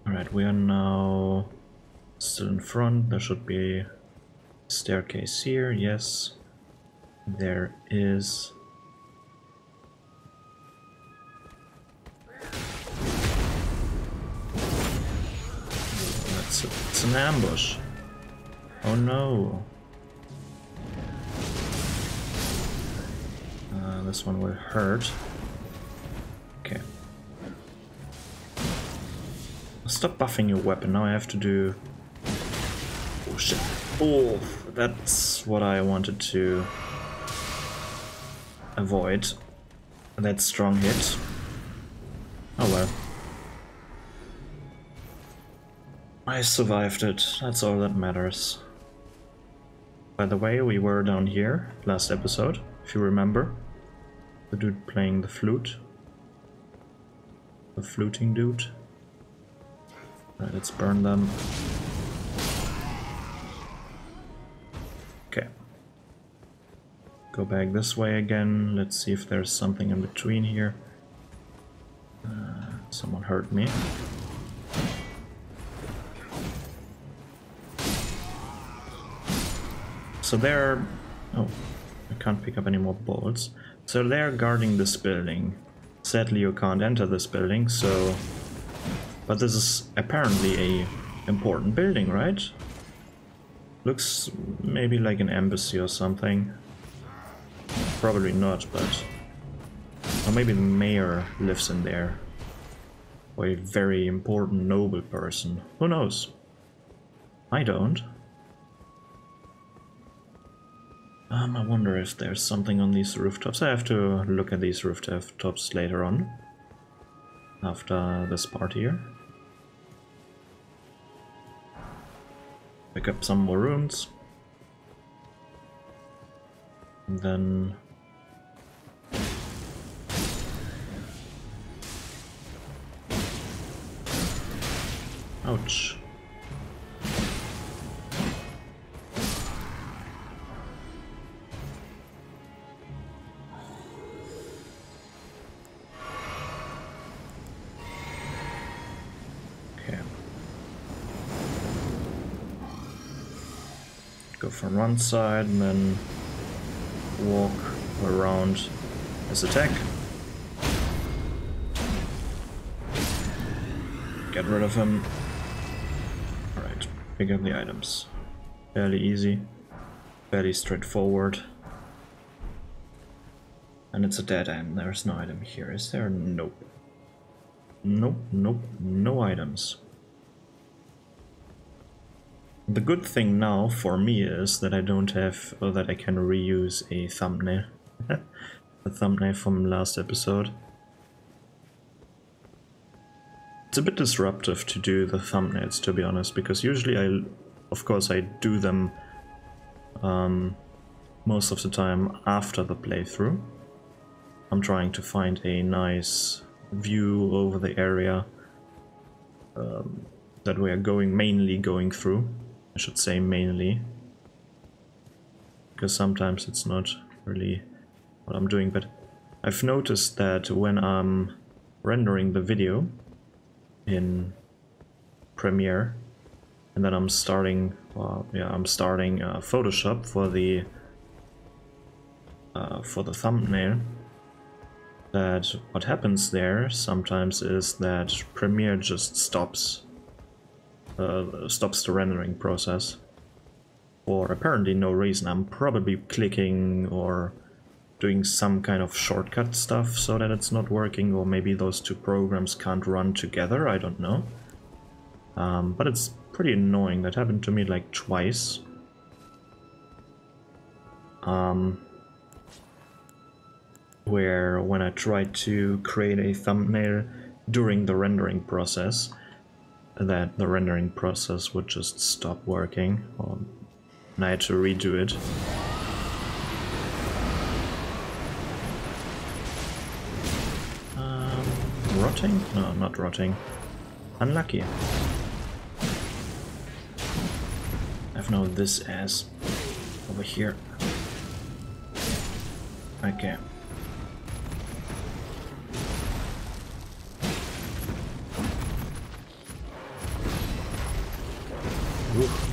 Alright, we are now still in front. There should be a staircase here, yes. There is. It's an ambush. Oh no. This one will hurt. Okay. Stop buffing your weapon. Now I have to do... Oh shit. Oh, that's what I wanted to avoid. That strong hit. Oh well. I survived it. That's all that matters. By the way, we were down here last episode, if you remember. The dude playing the flute. The fluting dude. Right, let's burn them. Okay. Go back this way again. Let's see if there's something in between here. Someone hurt me. So they're... Oh, I can't pick up any more bolts. So they're guarding this building. Sadly, you can't enter this building, so... But this is apparently a important building, right? Looks maybe like an embassy or something. Probably not, but... Or maybe the mayor lives in there. Or a very important noble person. Who knows? I don't. I wonder if there's something on these rooftops. I have to look at these rooftops later on. After this part here. Pick up some more runes. And then... Ouch. Go from one side and then walk around as attack. Get rid of him. Alright, pick up the items. Fairly easy, fairly straightforward. And it's a dead end, there's no item here, is there? Nope. Nope, nope, no items. The good thing now for me is that I don't have, or that I can reuse a thumbnail. The thumbnail from last episode. It's a bit disruptive to do the thumbnails, to be honest, because usually of course I do them most of the time after the playthrough. I'm trying to find a nice view over the area that we are mainly going through. I should say mainly. because sometimes it's not really what I'm doing, but I've noticed that when I'm rendering the video in Premiere and then I'm starting, Photoshop for the thumbnail, that what happens there sometimes is that Premiere just stops the rendering process for apparently no reason. I'm probably clicking or doing some kind of shortcut stuff so that it's not working, or maybe those two programs can't run together, I don't know. But it's pretty annoying. That happened to me like twice. Where when I tried to create a thumbnail during the rendering process, that the rendering process would just stop working, and I had to redo it. Rotting? No, not rotting. Unlucky. I've now this ass over here. Okay. Oof.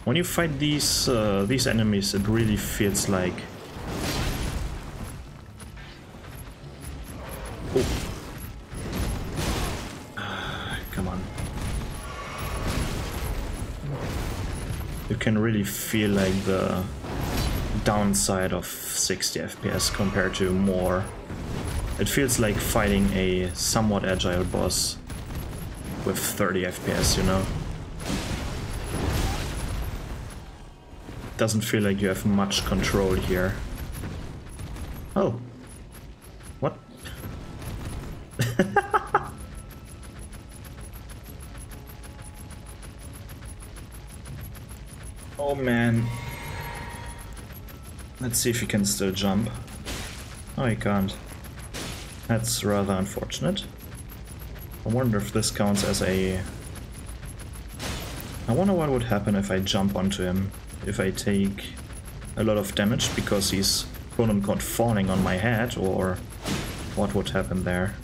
When you fight these enemies, it really feels like... Oh. Come on. You can really feel like the downside of 60 FPS compared to more. It feels like fighting a somewhat agile boss with 30 FPS, you know? Doesn't feel like you have much control here. Oh. What? Oh man. Let's see if he can still jump. Oh, he can't. That's rather unfortunate. I wonder if this counts as a... I wonder what would happen if I jump onto him. If I take a lot of damage because he's quote-unquote falling on my head, or what would happen there?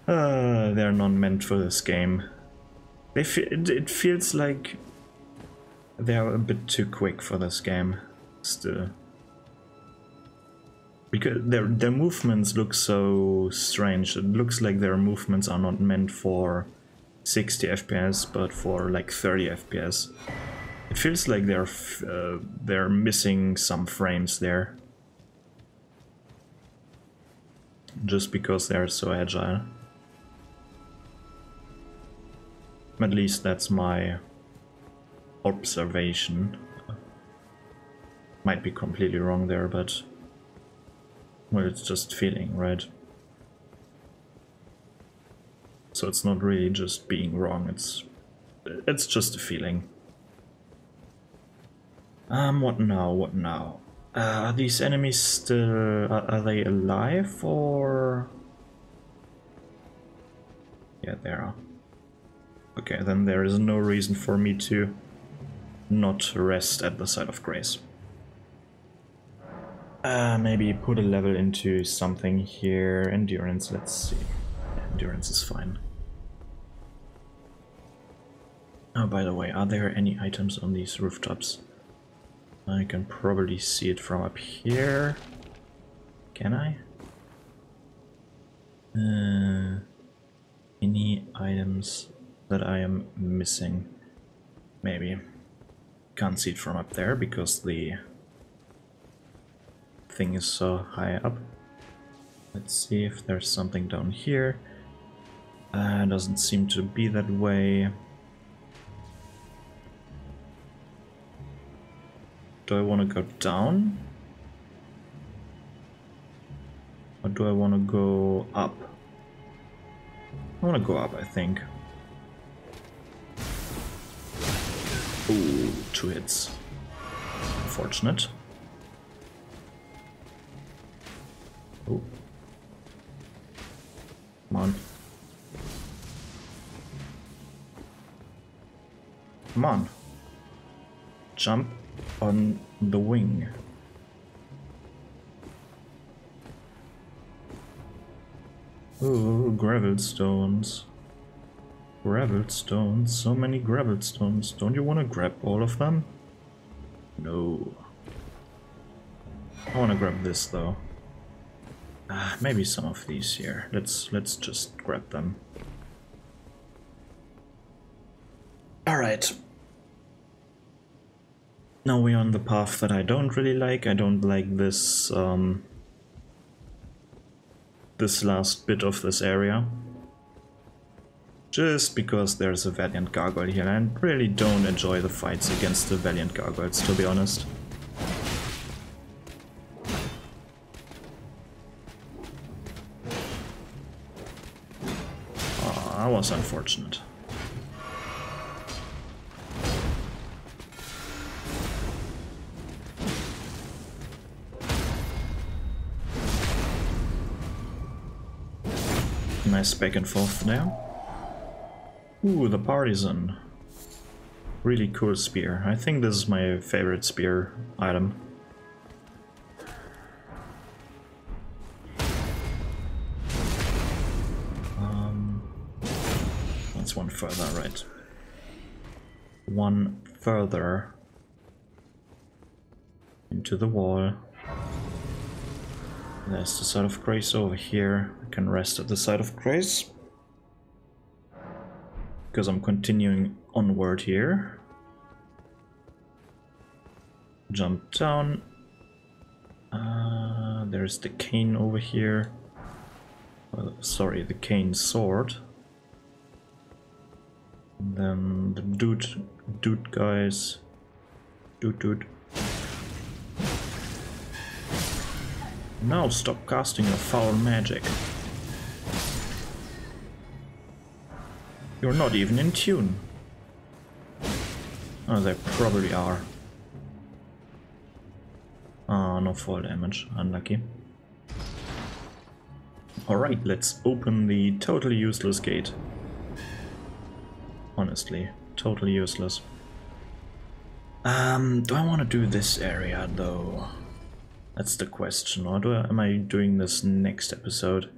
They're not meant for this game. It feels like they're a bit too quick for this game still. Because their movements look so strange. It looks like their movements are not meant for 60 FPS, but for like 30 FPS. It feels like they're missing some frames there, just because they're so agile. At least that's my observation. Might be completely wrong there, but well, it's just feeling, right? So it's not really just being wrong, it's just a feeling. What now? What now? Are these enemies still... Are they alive, or... Yeah, they are. Okay, then there is no reason for me to not rest at the site of grace. Maybe put a level into something here. Endurance, let's see. Endurance is fine. Oh, by the way, are there any items on these rooftops? I can probably see it from up here. Can I? Any items that I am missing? Maybe. Can't see it from up there because the thing is so high up. Let's see if there's something down here. Doesn't seem to be that way. Do I want to go down? Or do I want to go up? I want to go up, I think. Ooh, 2 hits. Unfortunate. Oh. Come on. Come on. Jump on the wing. Ooh, gravel stones. Gravel stones. So many gravel stones. Don't you want to grab all of them? No. I want to grab this though. Maybe some of these here. Let's just grab them. Alright. Now we're on the path that I don't really like. I don't like this this last bit of this area. Just because there's a Valiant Gargoyle here, and I really don't enjoy the fights against the Valiant Gargoyles, to be honest. That was unfortunate. Nice back and forth there. Ooh, the Partisan. Really cool spear. I think this is my favorite spear item. That's one further, right? One further into the wall. There's the side of grace over here. I can rest at the side of grace. Because I'm continuing onward here. Jump down. There's the cane over here. Sorry, the cane sword. And then the dude guys. Dude. Now stop casting your foul magic. You're not even in tune. Oh, they probably are. Ah, no fall damage. Unlucky. Alright, let's open the totally useless gate. Honestly, totally useless. Do I want to do this area though? That's the question. Or am I doing this next episode?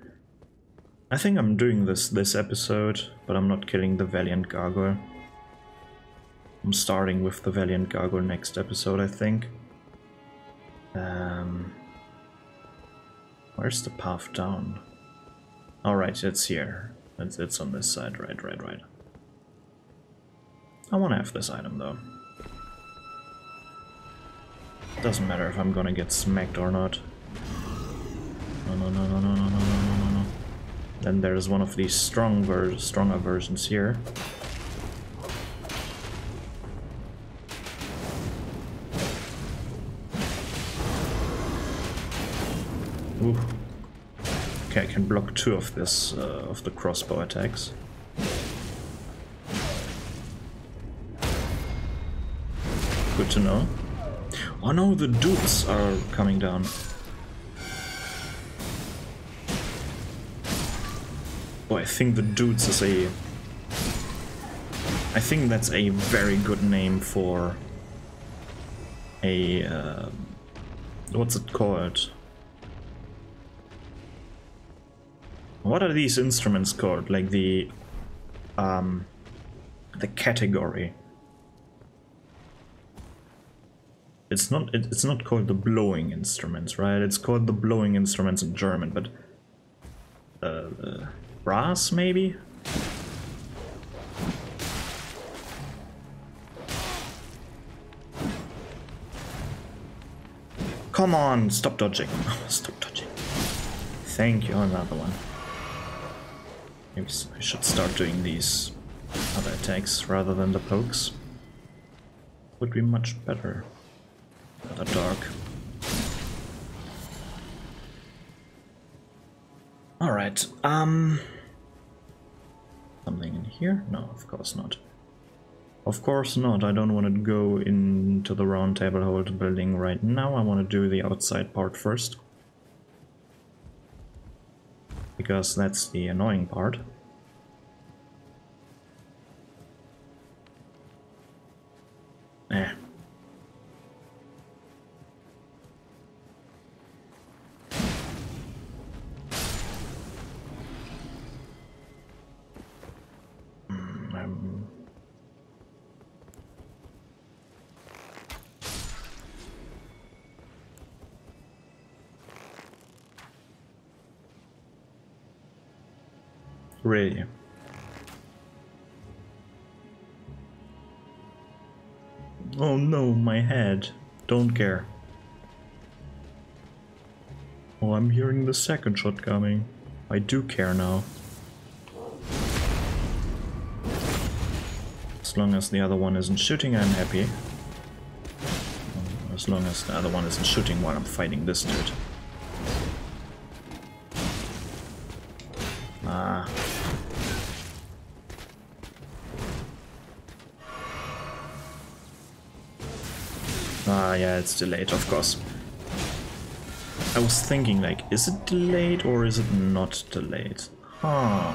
I think I'm doing this episode, but I'm not killing the Valiant Gargoyle. I'm starting with the Valiant Gargoyle next episode, I think. Where's the path down? Alright, it's here. It's on this side, right. I want to have this item though. Doesn't matter if I'm gonna get smacked or not. No. Then there's one of these stronger versions here. Ooh. Okay, I can block 2 of this of the crossbow attacks. Good to know. Oh no, the dudes are coming down. Oh, I think the dudes is a... I think that's a very good name for a... what's it called? What are these instruments called? Like the category. It's not called the blowing instruments, right? It's called the blowing instruments in German, but brass maybe? Come on, stop dodging. Stop dodging. Thank you, another one. Maybe I should start doing these other attacks rather than the pokes. Would be much better. Rather dark. Alright, something in here? No, of course not. Of course not, I don't want to go into the round table hold building right now, I want to do the outside part first. Because that's the annoying part. Really? Oh no, my head. Don't care. Oh, I'm hearing the second shot coming. I do care now. As long as the other one isn't shooting, I'm happy. As long as the other one isn't shooting while I'm fighting this dude. Ah. Ah, yeah, it's delayed, of course. I was thinking, like, is it delayed or is it not delayed? Huh.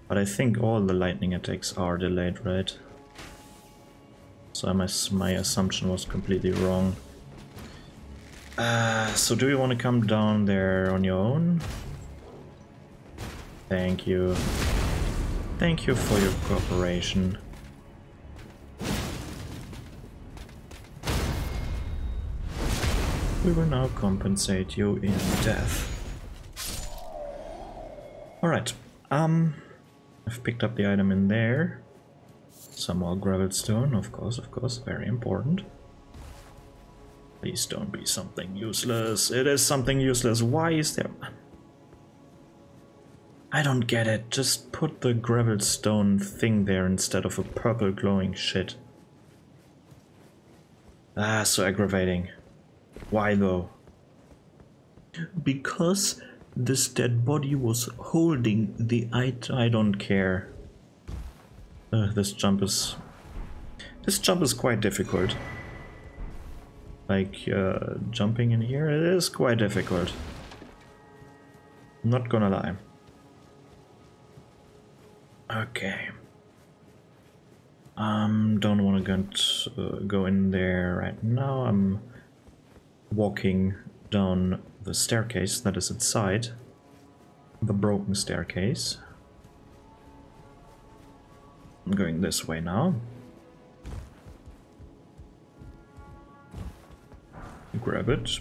But I think all the lightning attacks are delayed, right? So my assumption was completely wrong. So do you want to come down there on your own? Thank you. Thank you for your cooperation. We will now compensate you in death. Alright, I've picked up the item in there. Some more gravel stone, of course, very important. Please don't be something useless. It is something useless. Why is there... I don't get it. Just put the gravel stone thing there instead of a purple glowing shit. Ah, so aggravating. Why though? Because this dead body was holding the item. I don't care. This jump is quite difficult. Like jumping in here, it is quite difficult. Not gonna lie. Okay. Don't want to go in there right now. I'm walking down the staircase that is inside. The broken staircase. I'm going this way now. Grab it.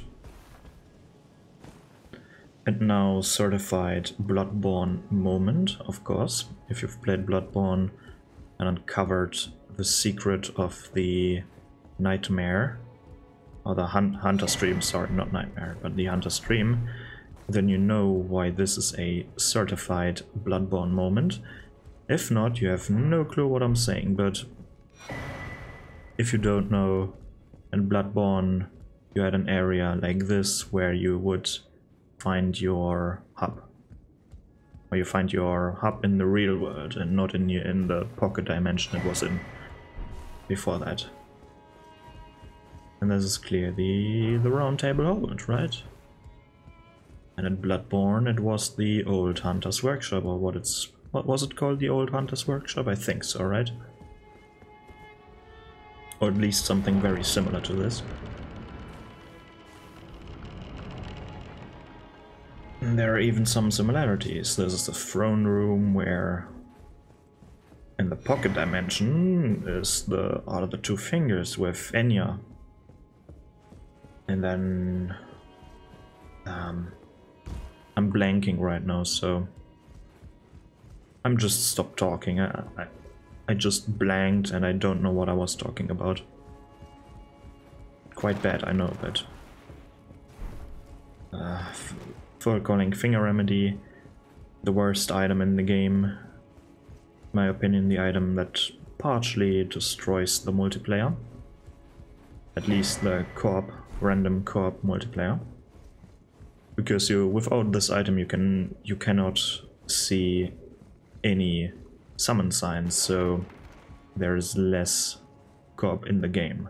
And now certified Bloodborne moment, of course. If you've played Bloodborne and uncovered the secret of the nightmare, or the hunter stream, sorry, not nightmare, but the hunter stream, then you know why this is a certified Bloodborne moment. If not, you have no clue what I'm saying, but if you don't know, in Bloodborne you had an area like this where you would find your hub. Or you find your hub in the real world and not in the pocket dimension it was in before that. And this is clear the round table hold, right? And in Bloodborne it was the old Hunter's Workshop, or what was it called, the old Hunter's Workshop? I think so, right? Or at least something very similar to this. And there are even some similarities. This is the throne room where in the pocket dimension is the Art of the Two Fingers with Enya. And then I'm blanking right now, so I'm just stopped talking. I just blanked and I don't know what I was talking about. Quite bad, I know, but full calling finger remedy, the worst item in the game. In my opinion, the item that partially destroys the multiplayer. At least the co-op, random co-op multiplayer. Because without this item you cannot see any summon signs, so there is less co-op in the game.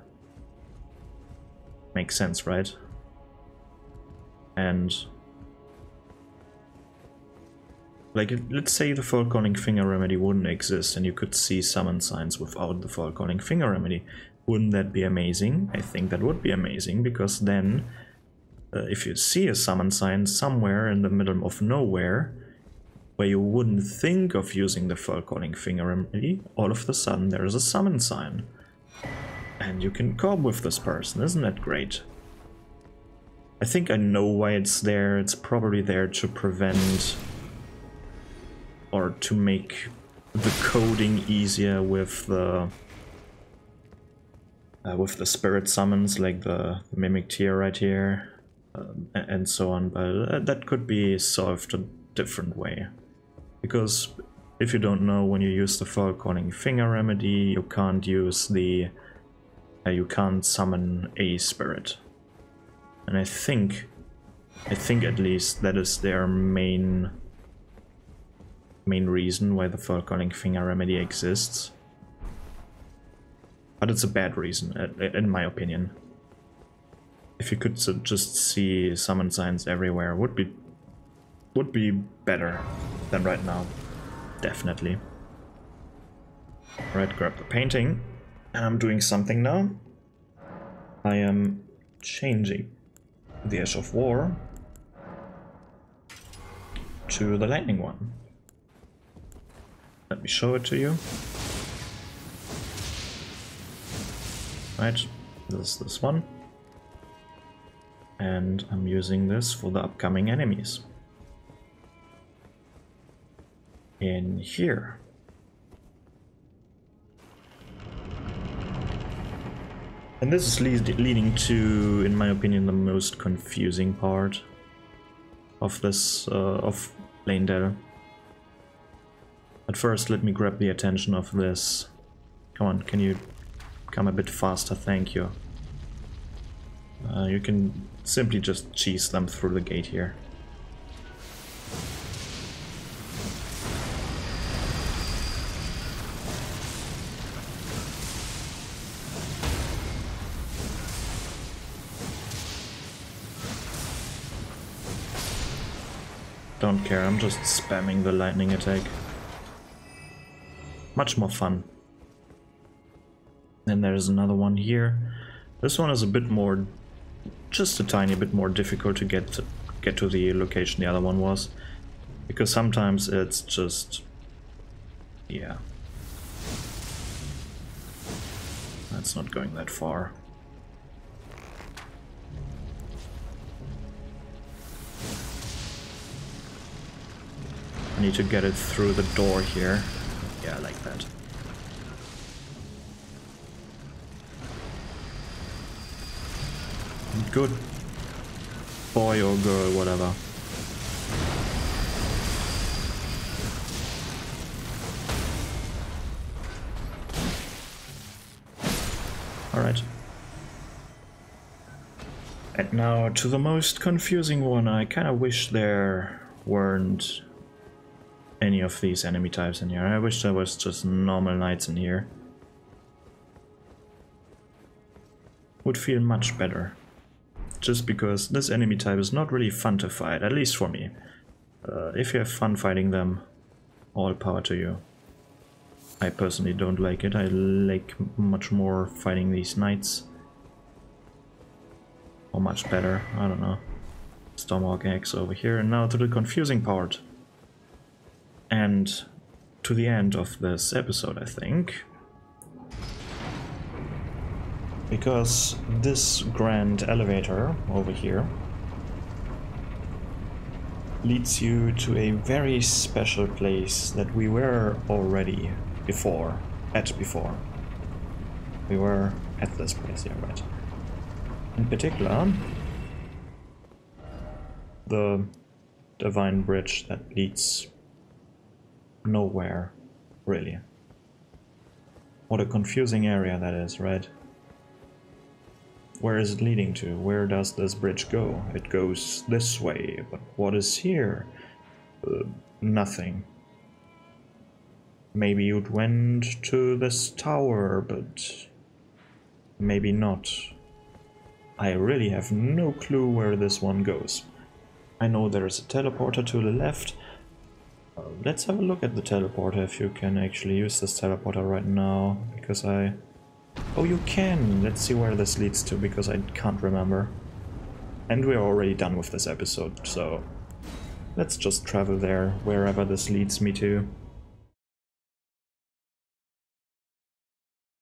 Makes sense, right? And like, let's say the full calling finger remedy wouldn't exist and you could see summon signs without the full calling finger remedy. Wouldn't that be amazing? I think that would be amazing, because then if you see a summon sign somewhere in the middle of nowhere, where you wouldn't think of using the fur calling finger remedy, all of a sudden there is a summon sign. And you can cope with this person, isn't that great? I think I know why it's there. It's probably there to prevent or to make the coding easier with the spirit summons, like the mimic tier right here, and so on. But that could be solved a different way, because if you don't know, when you use the fur calling finger remedy, you can't use the you can't summon a spirit. And I think at least that is their main reason why the fur calling finger remedy exists. But it's a bad reason, in my opinion. If you could just see summon signs everywhere, would be better than right now, definitely. Alright, grab the painting, and I'm doing something now. I am changing the Ash of War to the lightning one. Let me show it to you. Right, this is this one. And I'm using this for the upcoming enemies. In here. And this is leading to, in my opinion, the most confusing part of this, of Elden. But first, let me grab the attention of this. Come on, can you come a bit faster? Thank you. You can simply just cheese them through the gate here. Don't care, I'm just spamming the lightning attack. Much more fun. Then there's another one here. This one is a bit more, just a tiny bit more difficult to get to the location the other one was. Because sometimes it's just, yeah. That's not going that far. I need to get it through the door here. Yeah, like that. Good boy or girl, whatever. Alright. And now to the most confusing one. I kind of wish there weren't any of these enemy types in here. I wish there was just normal knights in here. Would feel much better. Just because this enemy type is not really fun to fight, at least for me. If you have fun fighting them, all power to you. I personally don't like it. I like much more fighting these knights. Or much better, I don't know. Stormhawk X over here, and now to the confusing part. And to the end of this episode, I think. Because this grand elevator over here leads you to a very special place that we were already before. We were at this place, yeah, right. In particular, the divine bridge that leads nowhere, really. What a confusing area that is, right? Where is it leading to? Where does this bridge go? It goes this way, but what is here? Nothing. Maybe you went to this tower, but maybe not. I really have no clue where this one goes. I know there is a teleporter to the left. Let's have a look at the teleporter, if you can actually use this teleporter right now, because I... Oh, you can! Let's see where this leads to, because I can't remember. And we're already done with this episode, so... let's just travel there, wherever this leads me to.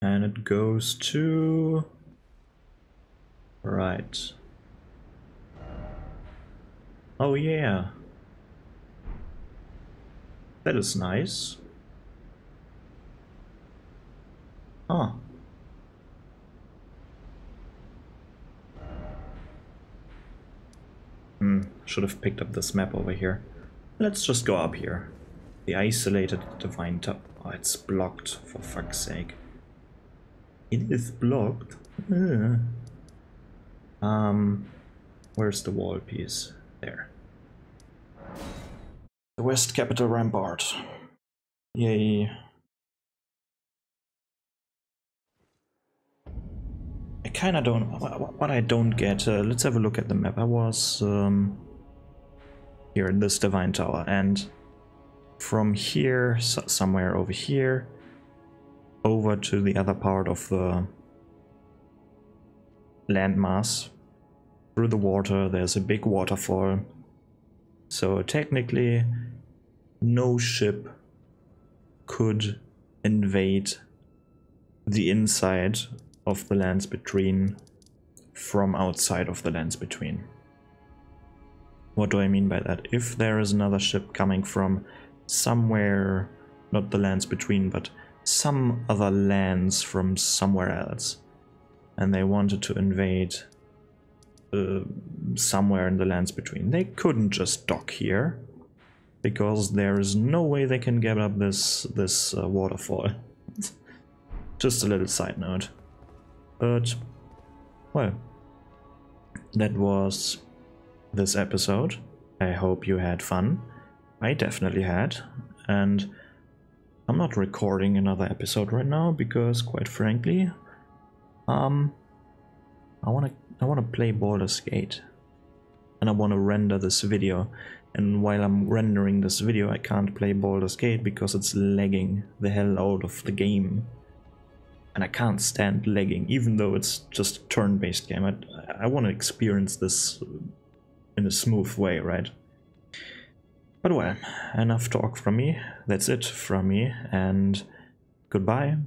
And it goes to... right. Oh yeah. That is nice. Huh. Should have picked up this map over here. Let's just go up here. The isolated divine top. Oh, it's blocked, for fuck's sake. It is blocked? Where's the wall piece? There. The West Capital Rampart. Yay. I kinda don't... what I don't get... let's have a look at the map. I was here in this Divine Tower, and from here, somewhere over here, over to the other part of the landmass, through the water, there's a big waterfall. So technically, no ship could invade the inside of the Lands Between from outside of the Lands Between. What do I mean by that? If there is another ship coming from somewhere, not the Lands Between, but some other lands from somewhere else, and they wanted to invade somewhere in the Lands Between, they couldn't just dock here, because there is no way they can get up this waterfall. Just a little side note. But, well, that was this episode. I hope you had fun. I definitely had. And I'm not recording another episode right now because, quite frankly, I wanna play Baldur's Gate. And I wanna render this video. And while I'm rendering this video, I can't play Baldur's Gate because it's lagging the hell out of the game. And I can't stand lagging, even though it's just a turn-based game. I want to experience this in a smooth way, right? But well, enough talk from me. That's it from me, and goodbye.